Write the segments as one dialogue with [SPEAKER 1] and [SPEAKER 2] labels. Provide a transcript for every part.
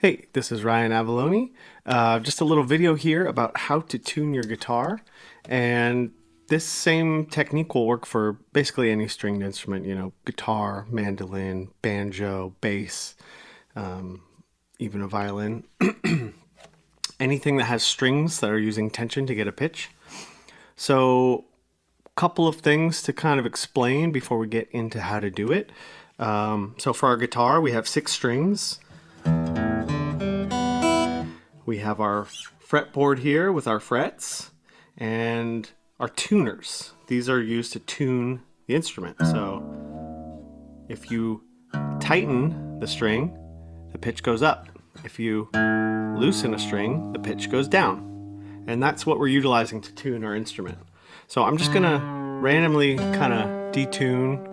[SPEAKER 1] Hey, this is Ryan Just a little video here about how to tune your guitar. And this same technique will work for basically any stringed instrument, guitar, mandolin, banjo, bass, even a violin. Anything that has strings that are using tension to get a pitch. So, a couple of things to kind of explain before we get into how to do it. So for our guitar, we have 6 strings. We have our fretboard here with our frets and our tuners. These are used to tune the instrument. So if you tighten the string, the pitch goes up. If you loosen a string, the pitch goes down. And that's what we're utilizing to tune our instrument. So I'm just gonna randomly kind of detune.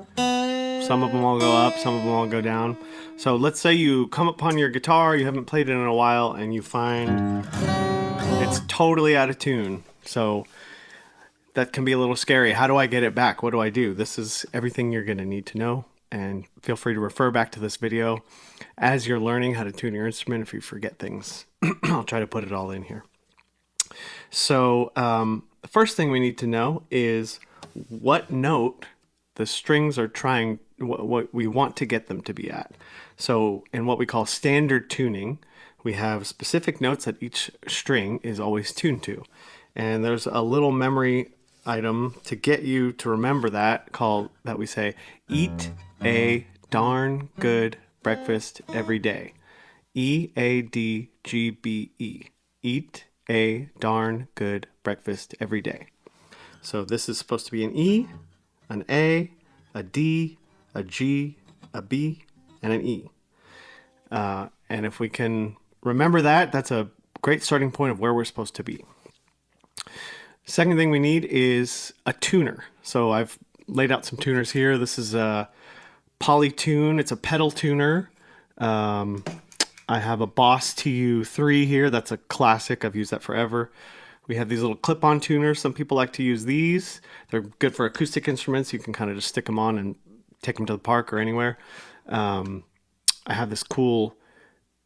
[SPEAKER 1] Some of them all go up, some of them all go down. So let's say you come upon your guitar, you haven't played it in a while, and you find it's totally out of tune. So that can be a little scary. How do I get it back? What do I do? This is everything you're gonna need to know. And feel free to refer back to this video as you're learning how to tune your instrument if you forget things. I'll try to put it all in here. So the first thing we need to know is what note the strings are trying, what we want to get them to be at. So in what we call standard tuning, we have specific notes that each string is always tuned to. And there's a little memory item to get you to remember that we say, eat a darn good breakfast every day. E-A-D-G-B-E. Eat a darn good breakfast every day. So this is supposed to be an E, an A, a D, a G, a B, and an E. And if we can remember that, that's a great starting point of where we're supposed to be. Second thing we need is a tuner. So I've laid out some tuners here. This is a Polytune. It's a pedal tuner. I have a Boss TU3 here. That's a classic. I've used that forever. We have these little clip-on tuners. Some people like to use these. They're good for acoustic instruments. You can kind of just stick them on and take them to the park or anywhere. I have this cool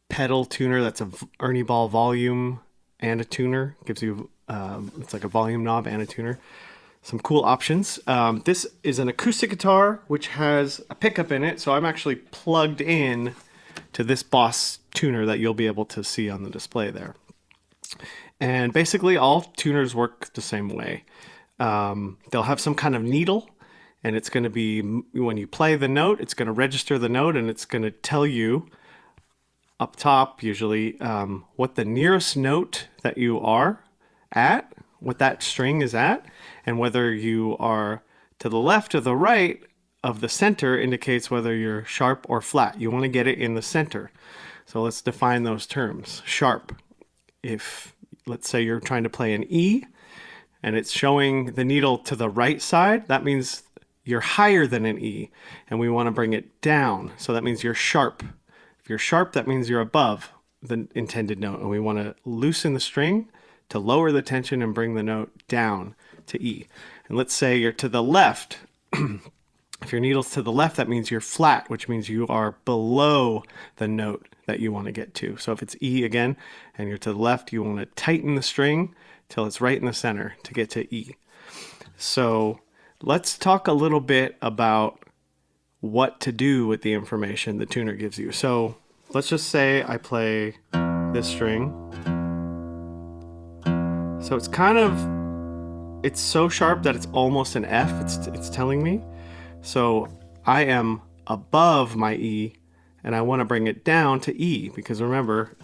[SPEAKER 1] pedal tuner that's a Ernie Ball volume and a tuner. Gives you, it's like a volume knob and a tuner. Some cool options. This is an acoustic guitar which has a pickup in it. So I'm actually plugged in to this Boss tuner that you'll be able to see on the display there. And basically all tuners work the same way. They'll have some kind of needle, and it's going to be, when you play the note, it's going to register the note, and it's going to tell you up top usually what the nearest note that you are at, what that string is at, and whether you are to the left or the right of the center indicates whether you're sharp or flat. You want to get it in the center. So let's define those terms. Sharp. If, let's say you're trying to play an E and it's showing the needle to the right side, that means you're higher than an E and we want to bring it down. So that means you're sharp. If you're sharp, that means you're above the intended note, and we want to loosen the string to lower the tension and bring the note down to E. And let's say you're to the left. If your needle's to the left, that means you're flat, which means you are below the note that you want to get to. So if it's E again, and you're to the left, you want to tighten the string till it's right in the center to get to E. So let's talk a little bit about what to do with the information the tuner gives you. So let's just say I play this string. So it's kind of, it's so sharp that it's almost an F, it's telling me. So I am above my E, and I want to bring it down to E, because remember,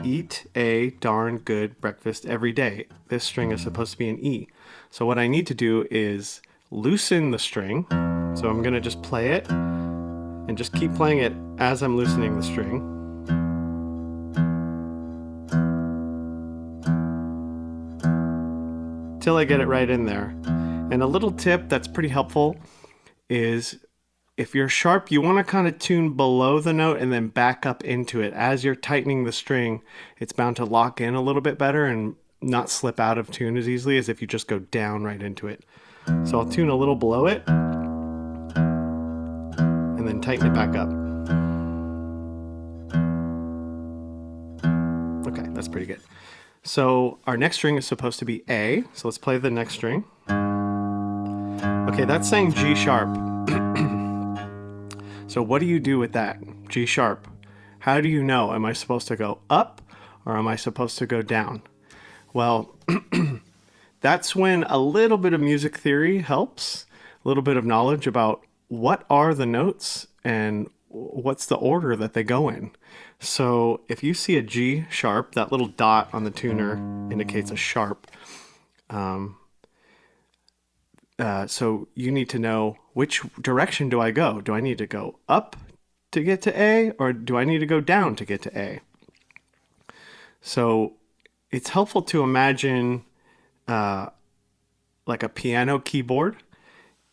[SPEAKER 1] eat a darn good breakfast every day. This string is supposed to be an E. So what I need to do is loosen the string. So I'm going to just play it and just keep playing it as I'm loosening the string. Till I get it right in there. And a little tip that's pretty helpful is if you're sharp, you want to kind of tune below the note and then back up into it. As you're tightening the string, it's bound to lock in a little bit better and not slip out of tune as easily as if you just go down right into it. So I'll tune a little below it and then tighten it back up. Okay, that's pretty good. So our next string is supposed to be A. So let's play the next string. Okay, that's saying G sharp. So what do you do with that? G sharp. How do you know? Am I supposed to go up or am I supposed to go down? Well, that's when a little bit of music theory helps, a little bit of knowledge about what are the notes and what's the order that they go in. So if you see a G sharp, that little dot on the tuner indicates a sharp. So you need to know, which direction do I go? Do I need to go up to get to A, or do I need to go down to get to A? So it's helpful to imagine like a piano keyboard,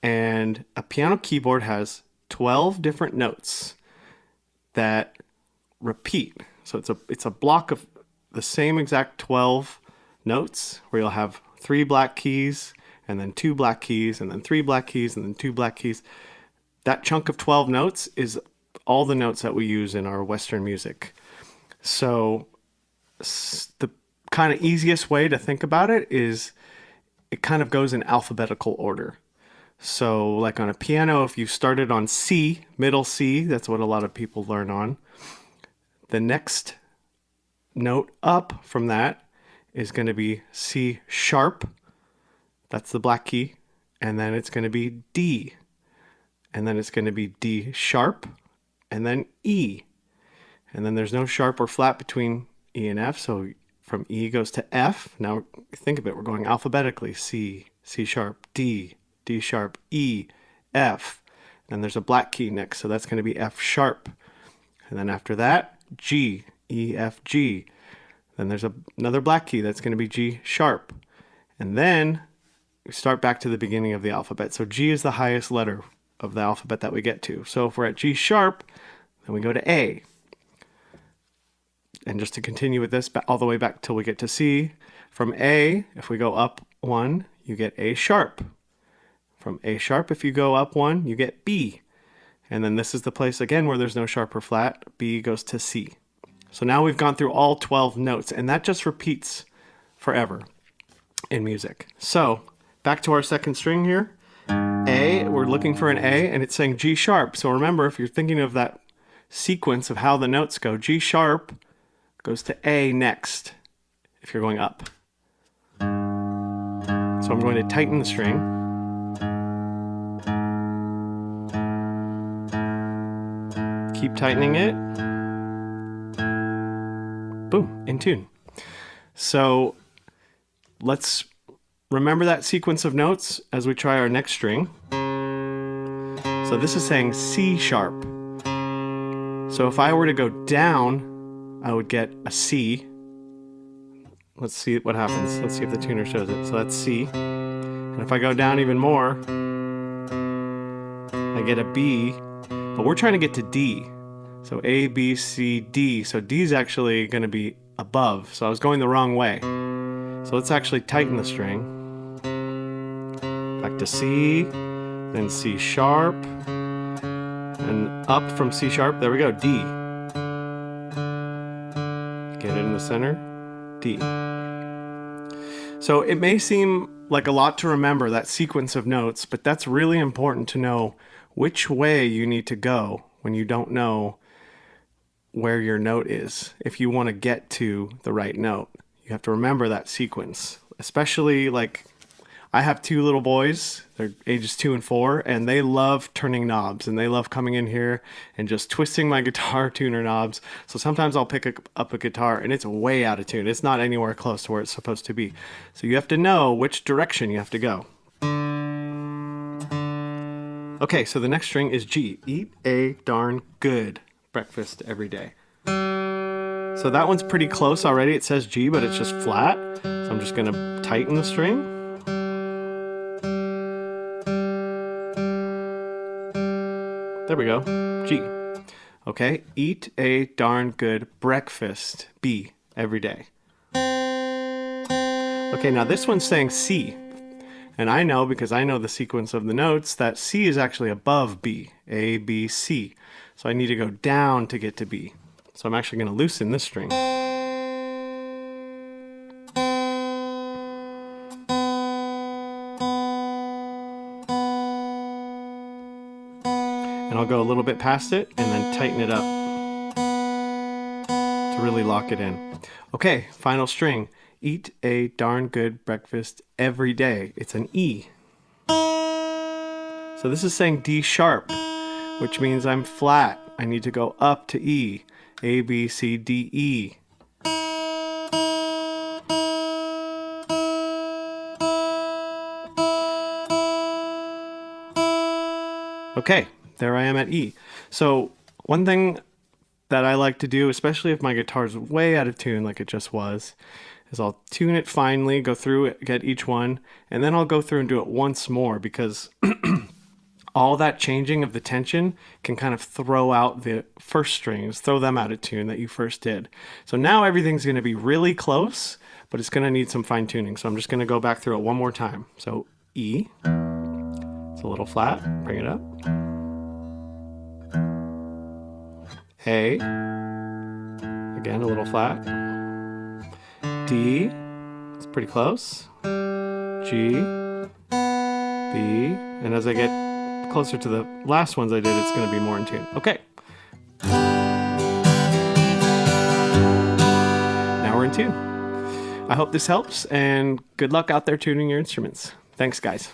[SPEAKER 1] and a piano keyboard has 12 different notes that repeat. So it's a block of the same exact 12 notes where you'll have 3 black keys and then 2 black keys and then 3 black keys and then 2 black keys. That chunk of 12 notes is all the notes that we use in our Western music. So the kind of easiest way to think about it is it kind of goes in alphabetical order. So like on a piano, if you started on C, middle C, that's what a lot of people learn on. The next note up from that is going to be C sharp. That's the black key. And then it's going to be D. And then it's going to be D sharp. And then E. And then there's no sharp or flat between E and F. So from E goes to F. Now think of it. We're going alphabetically. C, C sharp, D, D sharp, E, F. And there's a black key next. So that's going to be F sharp. And then after that, G, E, F, G. Then there's another black key. That's going to be G sharp. And then we start back to the beginning of the alphabet. So G is the highest letter of the alphabet that we get to. So if we're at G sharp, then we go to A. And just to continue with this all the way back till we get to C, from A, if we go up 1, you get A sharp. From A sharp, if you go up 1, you get B. And then this is the place again where there's no sharp or flat. B goes to C. So now we've gone through all 12 notes, and that just repeats forever in music. So back to our second string here. A, we're looking for an A, and it's saying G sharp. So remember, if you're thinking of that sequence of how the notes go, G sharp goes to A next if you're going up. So I'm going to tighten the string. Keep tightening it. Boom, in tune. So let's remember that sequence of notes as we try our next string. So this is saying C sharp. So if I were to go down, I would get a C. Let's see what happens. Let's see if the tuner shows it. So that's C. And if I go down even more, I get a B. But we're trying to get to D. So A, B, C, D. So D is actually going to be above. So I was going the wrong way. So let's actually tighten the string. Back to C, then C sharp, and up from C sharp. There we go, D. Get it in the center, D. So it may seem like a lot to remember, that sequence of notes, but that's really important to know which way you need to go when you don't know where your note is. If you want to get to the right note, you have to remember that sequence. Especially like I have 2 little boys, they're ages 2 and 4, and they love turning knobs, and they love coming in here and just twisting my guitar tuner knobs. So sometimes I'll pick up a guitar and it's way out of tune. It's not anywhere close to where it's supposed to be. So you have to know which direction you have to go. Okay, so the next string is G. Eat a darn good breakfast every day. So that one's pretty close already. It says G, but it's just flat. So I'm just going to tighten the string. There we go. G. Okay, eat a darn good breakfast. B. Every day. Okay, now this one's saying C. And I know, because I know the sequence of the notes, that C is actually above B. A, B, C. So I need to go down to get to B. So I'm actually going to loosen this string. And I'll go a little bit past it and then tighten it up to really lock it in. Okay, final string. Eat a darn good breakfast every day. It's an E. So this is saying D sharp, which means I'm flat. I need to go up to E. A, B, C, D, E. Okay, there I am at E. So one thing that I like to do, especially if my guitar's way out of tune like it just was, is I'll tune it finely, go through it, get each one, and then I'll go through and do it once more, because all that changing of the tension can kind of throw out the first strings, throw them out of tune that you first did. So now everything's going to be really close, but it's going to need some fine tuning. So I'm just going to go back through it one more time. So E, it's a little flat, bring it up. A, again a little flat. D, it's pretty close. G, B, and as I get closer to the last ones I did, it's going to be more in tune. Okay. Now we're in tune. I hope this helps, and good luck out there tuning your instruments. Thanks, guys.